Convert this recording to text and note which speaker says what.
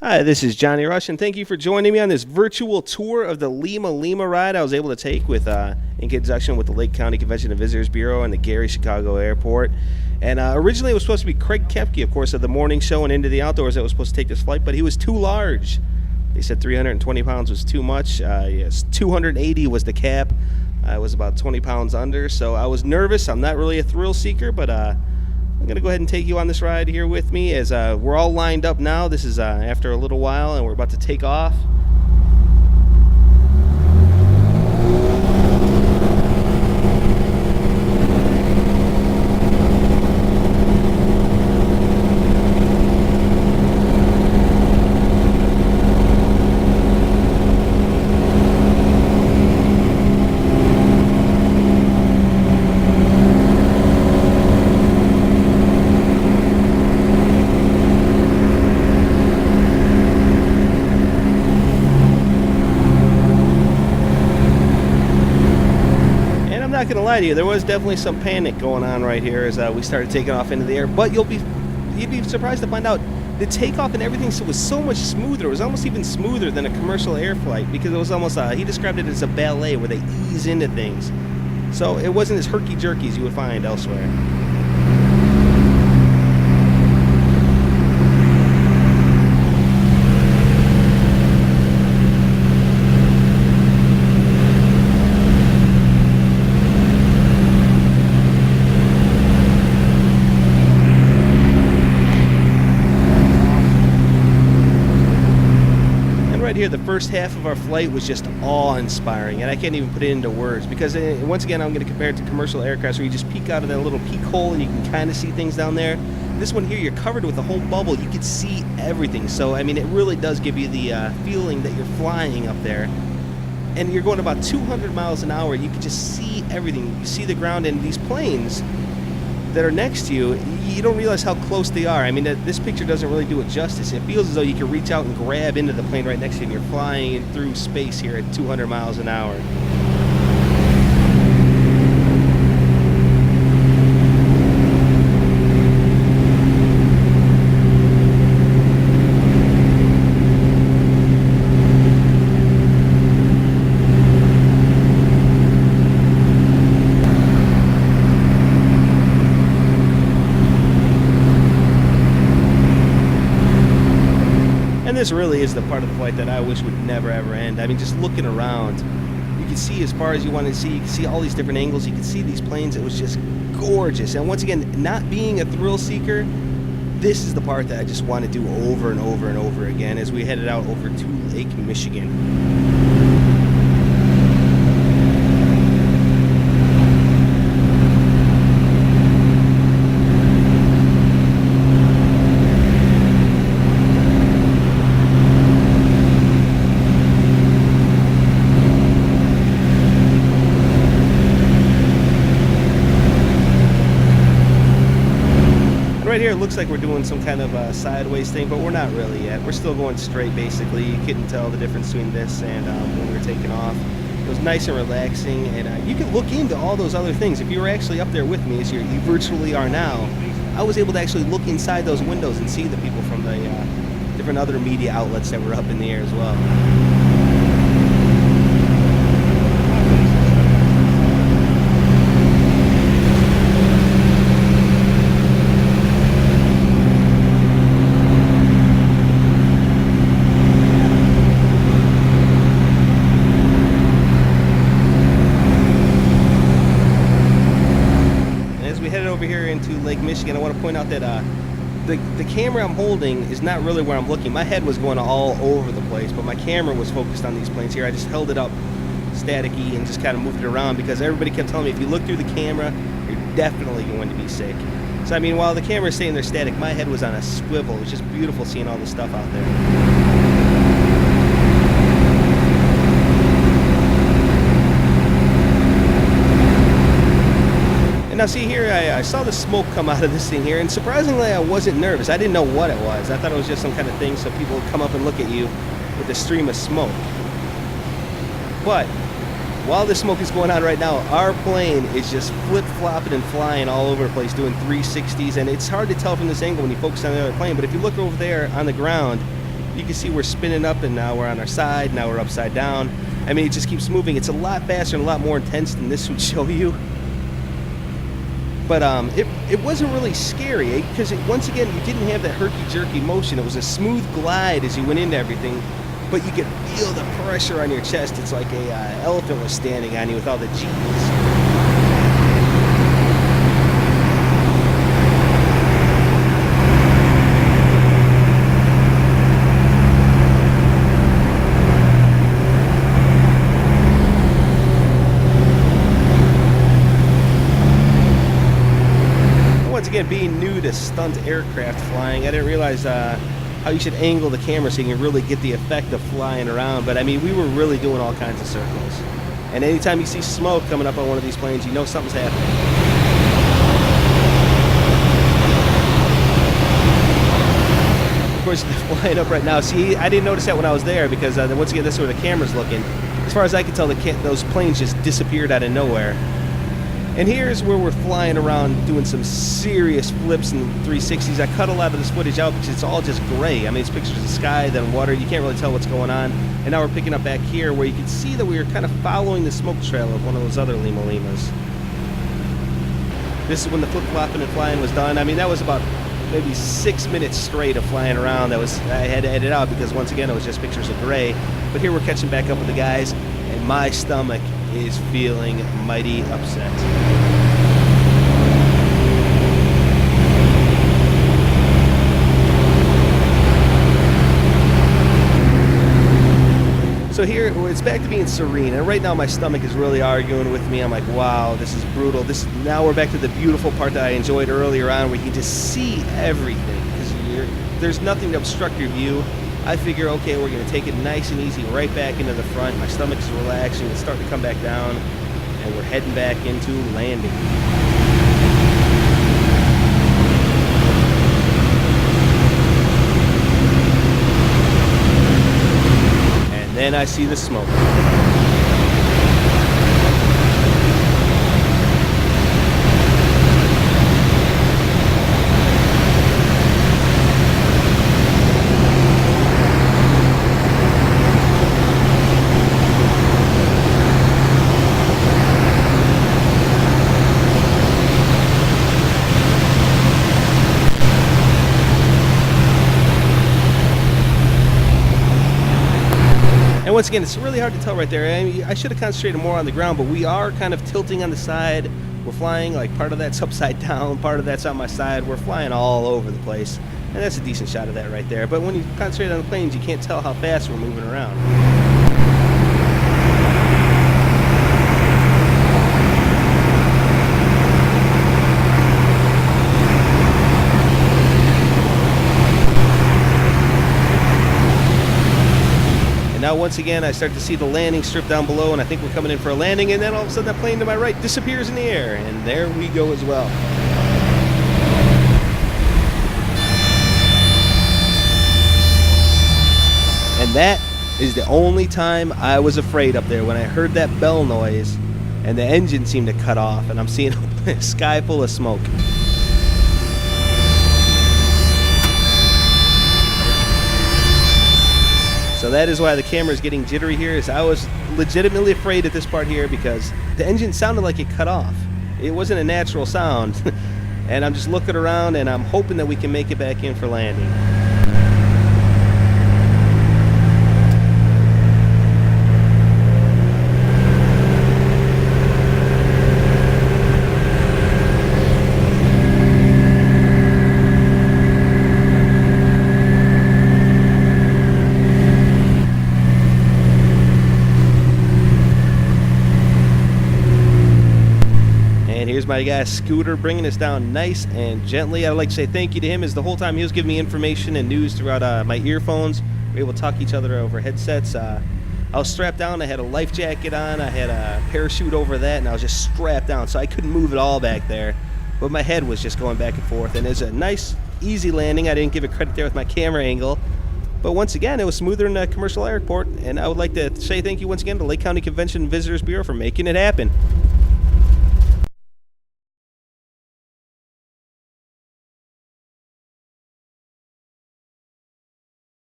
Speaker 1: Hi, this is Johnny Rush, and thank you for joining me on this virtual tour of the Lima Lima ride I was able to take with in conjunction with the Lake County Convention and Visitors Bureau and the Gary Chicago Airport. And originally it was supposed to be Craig Koepke, of course, of the morning show and Into the Outdoors that was supposed to take this flight, but he was too large. They said 320 pounds was too much. Yes, 280 was the cap. I was about 20 pounds under, so I was nervous. I'm not really a thrill seeker, but I'm going to go ahead and take you on this ride here with me as we're all lined up now. This is after a little while, and we're about to take off. Not gonna lie to you, there was definitely some panic going on right here as we started taking off into the air, but you'd be surprised to find out the takeoff and everything was so much smoother. It was almost even smoother than a commercial air flight, because it was almost he described it as a ballet where they ease into things, so it wasn't as herky-jerky as you would find elsewhere. Right here, the first half of our flight was just awe-inspiring, and I can't even put it into words, because once again I'm going to compare it to commercial aircraft where you just peek out of that little peek hole and you can kind of see things down there. This one here, you're covered with a whole bubble. You can see everything, so I mean it really does give you the feeling that you're flying up there, and you're going about 200 miles an hour. You can just see everything. You see the ground, and these planes that are next to you, you don't realize how close they are. I mean, this picture doesn't really do it justice. It feels as though you can reach out and grab into the plane right next to you, and you're flying through space here at 200 miles an hour. And this really is the part of the flight that I wish would never ever end. I mean, just looking around, you can see as far as you want to see. You can see all these different angles. You can see these planes. It was just gorgeous. And once again, not being a thrill seeker, this is the part that I just want to do over and over and over again as we headed out over to Lake Michigan. Right here, it looks like we're doing some kind of sideways thing, but we're not really yet. We're still going straight, basically. You couldn't tell the difference between this and when we were taking off. It was nice and relaxing, and you can look into all those other things. If you were actually up there with me, as you virtually are now, I was able to actually look inside those windows and see the people from the different other media outlets that were up in the air as well. Over here into Lake Michigan, I want to point out that the camera I'm holding is not really where I'm looking. My head was going all over the place, but my camera was focused on these planes here. I just held it up static-y and just kind of moved it around because everybody kept telling me if you look through the camera, you're definitely going to be sick. So I mean, while the camera is staying there static, my head was on a swivel. It was just beautiful seeing all the stuff out there. And now see here, I saw the smoke come out of this thing here, and surprisingly I wasn't nervous. I didn't know what it was. I thought it was just some kind of thing so people would come up and look at you with a stream of smoke. But while this smoke is going on right now, our plane is just flip-flopping and flying all over the place, doing 360s, and it's hard to tell from this angle when you focus on the other plane, but if you look over there on the ground, You can see we're spinning up, and now we're on our side, now we're upside down. I mean, it just keeps moving. It's a lot faster and a lot more intense than this would show you. But it wasn't really scary, because once again, you didn't have that herky-jerky motion. It was a smooth glide as you went into everything, but you could feel the pressure on your chest. It's like a elephant was standing on you with all the G's. Again, being new to stunt aircraft flying, I didn't realize how you should angle the camera so you can really get the effect of flying around. But I mean, we were really doing all kinds of circles. And anytime you see smoke coming up on one of these planes, you know something's happening. Of course, they're flying up right now. See, I didn't notice that when I was there, because once again, this is where the camera's looking. As far as I can tell, those planes just disappeared out of nowhere. And here's where we're flying around doing some serious flips and 360s. I cut a lot of this footage out because it's all just gray. I mean, it's pictures of the sky, then water. You can't really tell what's going on. And now we're picking up back here where you can see that we were kind of following the smoke trail of one of those other Lima Limas. This is when the flip-flopping and flying was done. I mean, that was about maybe 6 minutes straight of flying around. I had to edit out because, once again, it was just pictures of gray. But here we're catching back up with the guys, and my stomach is feeling mighty upset. So here, it's back to being serene, and right now my stomach is really arguing with me. I'm like, wow, this is brutal. Now we're back to the beautiful part that I enjoyed earlier on, where you can just see everything, because there's nothing to obstruct your view. I figure, okay, we're going to take it nice and easy right back into the front. My stomach's relaxing. It's starting to come back down, and we're heading back into landing. And then I see the smoke. And once again, it's really hard to tell right there. I mean, I should have concentrated more on the ground, but we are kind of tilting on the side. We're flying, like, part of that's upside down, part of that's on my side. We're flying all over the place. And that's a decent shot of that right there. But when you concentrate on the planes, you can't tell how fast we're moving around. Now, once again, I start to see the landing strip down below, and I think we're coming in for a landing, and then all of a sudden that plane to my right disappears in the air, and there we go as well. And that is the only time I was afraid up there, when I heard that bell noise, and the engine seemed to cut off, and I'm seeing a sky full of smoke. So that is why the camera is getting jittery here, is I was legitimately afraid at this part here, because the engine sounded like it cut off. It wasn't a natural sound. And I'm just looking around, and I'm hoping that we can make it back in for landing. Here's my guy Scooter bringing us down nice and gently. I'd like to say thank you to him, as the whole time he was giving me information and news throughout my earphones. We were able to talk to each other over headsets. I was strapped down. I had a life jacket on. I had a parachute over that, and I was just strapped down, so I couldn't move at all back there. But my head was just going back and forth, and it's a nice, easy landing. I didn't give it credit there with my camera angle. But once again, it was smoother than a commercial airport, and I would like to say thank you once again to Lake County Convention and Visitors Bureau for making it happen.